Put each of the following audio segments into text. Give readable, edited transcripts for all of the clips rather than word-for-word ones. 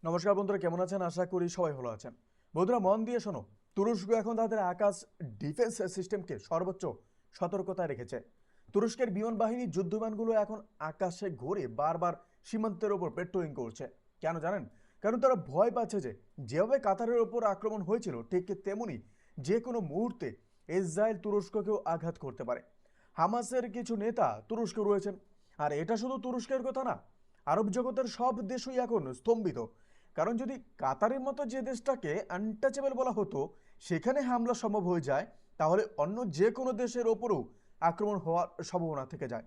নমস্কার বন্ধুরা, কেমন আছেন? আশা করি সবাই ভালো আছেন। বন্ধুরা, মন দিয়ে শোনো। তুরস্ক এখন তাদের আকাশ ডিফেন্স সিস্টেমকে সর্বোচ্চ সতর্কতায় রেখেছে। তুরস্কের বিমান বাহিনী যুদ্ধবিমানগুলো এখন আকাশে ঘুরে বারবার সীমান্তের ওপর পেট্রোলিং করছে। কেন জানেন? কারণ তারা ভয় পাচ্ছে যে যেভাবে কাতারের ওপর আক্রমণ হয়েছিল ঠিক তেমনি যে কোনো মুহূর্তে ইসরায়েল তুরস্ককেও আঘাত করতে পারে। হামাসের কিছু নেতা তুরস্কে রয়েছেন। আর এটা শুধু তুরস্কের কথা না, আরব জগতের সব দেশই এখন স্তম্ভিত। কারণ যদি কাতারের মতো যে দেশটাকে আনটাচেবল বলা হতো সেখানে হামলা সম্ভব হয়ে যায়, তাহলে অন্য যে কোনো দেশের ওপরও আক্রমণ হওয়ার সম্ভাবনা থেকে যায়।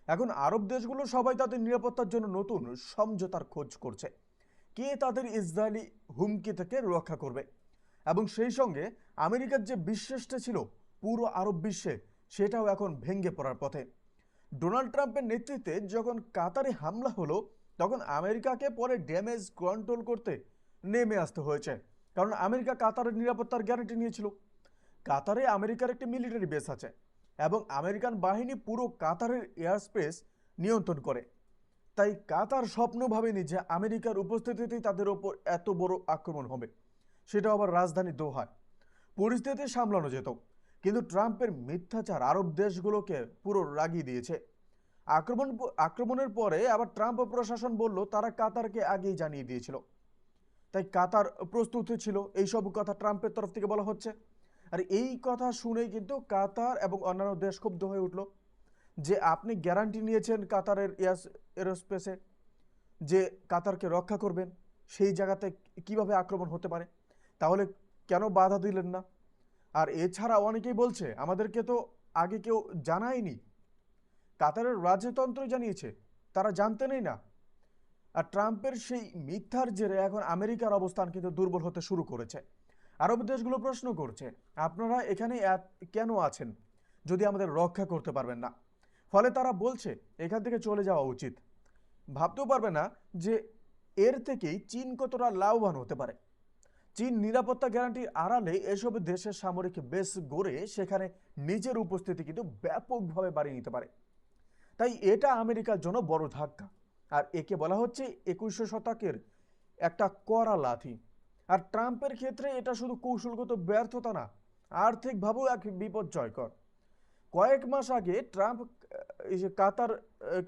এখন আরব দেশগুলো সবাই তাদের নিরাপত্তার জন্য নতুন সমঝোতার খোঁজ করছে। কে তাদের ইসরায়েলি হুমকি থেকে রক্ষা করবে? এবং সেই সঙ্গে আমেরিকার যে বিশ্বাসটা ছিল পুরো আরব বিশ্বে, সেটাও এখন ভেঙে পড়ার পথে। ডোনাল্ড ট্রাম্পের নেতৃত্বে যখন কাতারে হামলা হলো, তখন আমেরিকাকে পরে ড্যামেজ কন্ট্রোল করতে নেমে আসতে হয়েছে। কারণ আমেরিকা কাতারের নিরাপত্তার গ্যারান্টি নিয়েছিল। কাতারে আমেরিকার একটি মিলিটারি বেস আছে এবং আমেরিকান বাহিনী পুরো কাতারের এয়ার স্পেস নিয়ন্ত্রণ করে। তাই কাতার স্বপ্ন ভাবেনি যে আমেরিকার উপস্থিতিতেই তাদের ওপর এত বড় আক্রমণ হবে, সেটাও আবার রাজধানী দোহায়। পরিস্থিতি সামলানো যেত, কিন্তু ট্রাম্পের মিথ্যাচার আরব দেশগুলোকে পুরো রাগিয়ে দিয়েছে। আক্রমণের পরে আবার ট্রাম্প প্রশাসন বলল তারা কাতারকে আগেই জানিয়ে দিয়েছিল। তাই কাতার প্রস্তুত ছিল, এইসব কথা ট্রাম্পের তরফ থেকে বলা হচ্ছে। আর এই কথা শুনেই কিন্তু কাতার এবং অন্যান্য দেশ ক্ষুব্ধ হয়ে উঠল যে আপনি গ্যারান্টি নিয়েছেন কাতারের এরোস্পেসে যে কাতারকে রক্ষা করবেন, সেই জায়গাতে কিভাবে আক্রমণ হতে পারে? তাহলে কেন বাধা দিলেন না? আর এছাড়া অনেকেই বলছে আমাদেরকে তো আগে কেউ জানায়নি। কাতারের রাজতন্ত্র জানিয়েছে, তারা জানতেনই না। আর ট্রাম্পের সেই মিথ্যার জেরে এখন আমেরিকার অবস্থান কিন্তু দুর্বল হতে শুরু করেছে। আরব দেশগুলো প্রশ্ন করছে আপনারা এখানে কেন আছেন যদি আমাদের রক্ষা করতে পারবেন না? ফলে তারা বলছে এখান থেকে চলে যাওয়া উচিত। ভাবতেও পারবে না যে এর থেকেই চীন কতটা লাভবান হতে পারে। চীন নিরাপত্তা গ্যারান্টির আড়ালে এসব দেশের সামরিক বেস গড়ে সেখানে নিজের উপস্থিতি কিন্তু ব্যাপকভাবে বাড়িয়ে নিতে পারে। তাই এটা আমেরিকার জন্য বড় ধাক্কা। আর একে বলা হচ্ছে 21শে শতকের একটা কড়া লাথি। আর ট্রাম্পের ক্ষেত্রে এটা শুধু কৌশলগত ব্যর্থতা না, আর্থিকভাবেও এক বিপর্যয়কর। কয়েক মাস আগে ট্রাম্প এই যে কাতার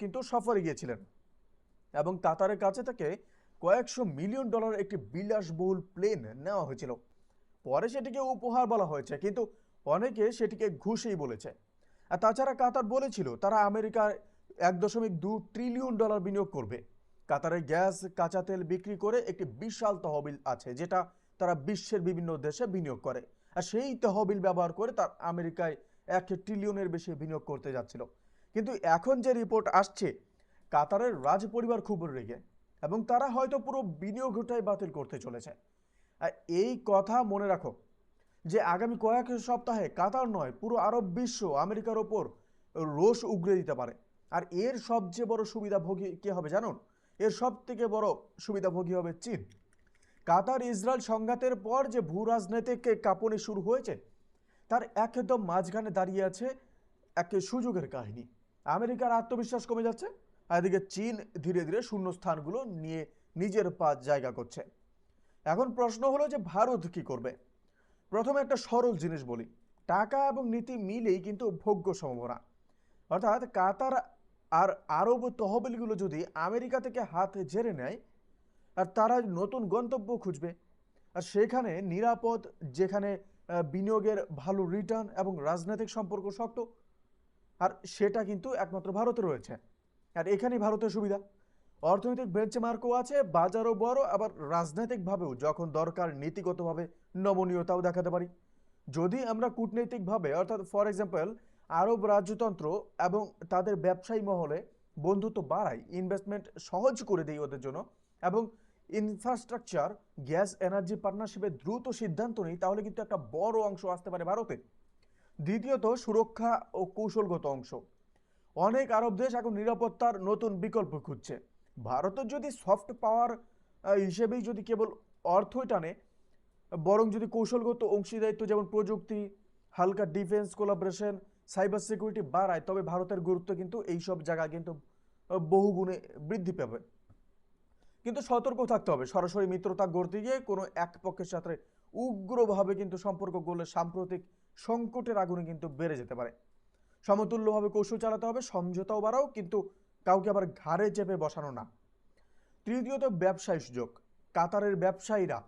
কিন্তু সফরে গিয়েছিলেন এবং কাতারের কাছে থেকে $কয়েকশো মিলিয়ন একটি বিলাসবহুল প্লেন নেওয়া হয়েছিল। পরে সেটিকে উপহার বলা হয়েছে, কিন্তু অনেকে সেটিকে ঘুষেই বলেছে। আর তাছাড়া কাতার বলেছিল তারা আমেরিকার $1.2 ট্রিলিয়ন বিনিয়োগ করবে। কাতারের গ্যাস, কাঁচা তেল বিক্রি করে একটি বিশাল তহবিল আছে, যেটা তারা বিশ্বের বিভিন্ন দেশে বিনিয়োগ করে। আর সেই তহবিল ব্যবহার করে তার আমেরিকায় $1 ট্রিলিয়নের বেশি বিনিয়োগ করতে যাচ্ছিল। কিন্তু এখন যে রিপোর্ট আসছে, কাতারের রাজ পরিবার খুব রেগে এবং তারা হয়তো পুরো বিনিয়োগটাই বাতিল করতে চলেছে। আর এই কথা মনে রাখো যে আগামী কয়েক সপ্তাহে কাতার নয়, পুরো আরব বিশ্ব আমেরিকার ওপর রোষ উগরে দিতে পারে। আর এর সবচেয়ে বড় সুবিধাভোগী কে হবে জানুন? এর সব থেকে বড় সুবিধাভোগী হবে চীন। কাতার ইসরায়েল সংঘাতের পর যে ভূ রাজনৈতিক কাঁপুনি শুরু হয়েছে, তার একদম মাঝখানে দাঁড়িয়ে আছে এক সুযোগের কাহিনী। আমেরিকার আত্মবিশ্বাস কমে যাচ্ছে, আর এদিকে চীন ধীরে ধীরে শূন্যস্থানগুলো নিয়ে নিজের পা জায়গা করছে। এখন প্রশ্ন হলো যে ভারত কি করবে? প্রথমে একটা সরল জিনিস বলি, টাকা এবং নীতি মিলেই কিন্তু ভোগ্য সম্ভাবনা। অর্থাৎ কাতার আর আরব তহবিলগুলো যদি আমেরিকা থেকে হাত ঝেড়ে নেয়, আর তারা নতুন গন্তব্য খুঁজবে, আর সেখানে নিরাপদ, যেখানে বিনিয়োগের ভালো রিটার্ন এবং রাজনৈতিক সম্পর্ক শক্ত, আর সেটা কিন্তু একমাত্র ভারতে রয়েছে। আর এখানেই ভারতের সুবিধা, অর্থনৈতিক বেঞ্চমার্কও আছে, বাজারও বড়, আবার রাজনৈতিকভাবেও যখন দরকার নীতিগতভাবে নমনীয়তাও দেখাতে পারি। যদি আমরা কূটনৈতিকভাবে, অর্থাৎ ফর এক্সাম্পল আরব রাজতন্ত্র এবং তাদের ব্যবসায়ী মহলে বন্ধুত্ব বাড়াই, ইনভেস্টমেন্ট সহজ করে দেই ওদের জন্য, এবং ইনফ্রাস্ট্রাকচার, গ্যাস, এনার্জি পার্টনারশিপে দ্রুত সিদ্ধান্ত নিই, তাহলে কিন্তু একটা বড় অংশ আসতে পারে ভারতে। দ্বিতীয়ত, সুরক্ষা ও কৌশলগত অংশ। অনেক আরব দেশ এখন নিরাপত্তার নতুন বিকল্প খুঁজছে। ভারতের যদি সফট পাওয়ার হিসেবেই যদি কেবল অর্থই টানে, বরং যদি কৌশলগত অংশীদারিত্ব যেমন প্রযুক্তি, হালকা ডিফেন্স কোলাবোরেশন, সাইবার সিকিউরিটি বাড়ায়, তবে ভারতের গুরুত্ব কিন্তু এইসব জায়গায় কিন্তু বহুগুণে বৃদ্ধি পাবে। কিন্তু সতর্ক থাকতে হবে। সরাসরি মিত্রতা গড়তে গিয়ে কোনো এক পক্ষের সাথে উগ্রভাবে কিন্তু সম্পর্ক গড়লে সাম্প্রতিক সংকটের আগুনে কিন্তু বেড়ে যেতে পারে। সমতুল্যভাবে কৌশল চালাতে হবে, সমঝোতাও বাড়াও, কিন্তু কাউকে আবার ঘাড়ে চেপে বসানো না। তৃতীয়ত, ব্যবসায় সুযোগ। কাতারের ব্যবসায়ীরা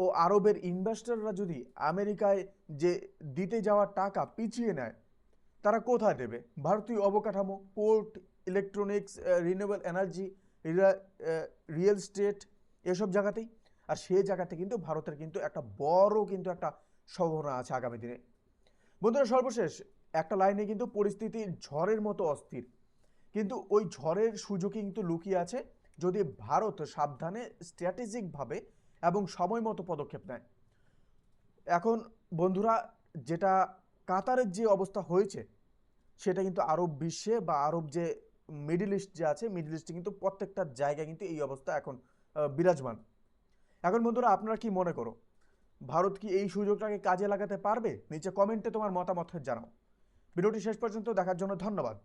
ও আরবের ইনভেস্টররা যদি আমেরিকায় যে দিতে যাওয়া টাকা পিছিয়ে নেয়, তারা কোথায় দেবে? ভারতীয় অবকাঠামো, port, electronics, renewable energy, real estate, এসব জায়গাতেই। আর সেই জায়গাতে কিন্তু ভারতের কিন্তু একটা বড় কিন্তু একটা সম্ভাবনা আছে আগামী দিনে। বন্ধুরা, সর্বশেষ একটা লাইনে কিন্তু পরিস্থিতি ঝড়ের মতো অস্থির, কিন্তু ওই ঝড়ের সুযোগই কিন্তু লুকিয়ে আছে যদি ভারত সাবধানে, স্ট্র্যাটেজিকভাবে এবং সময় মতো পদক্ষেপ নেয়। এখন বন্ধুরা, যেটা কাতারের যে অবস্থা হয়েছে, সেটা কিন্তু আরব বিশ্বে বা আরব যে মিডল ইস্ট যে আছে, মিডল ইস্টে কিন্তু প্রত্যেকটা জায়গায় কিন্তু এই অবস্থা এখন বিরাজমান। এখন বন্ধুরা, আপনারা কি মনে করো, ভারত কি এই সুযোগটাকে কাজে লাগাতে পারবে? নিচে কমেন্টে তোমার মতামত জানাও। ভিডিওটি শেষ পর্যন্ত দেখার জন্য ধন্যবাদ।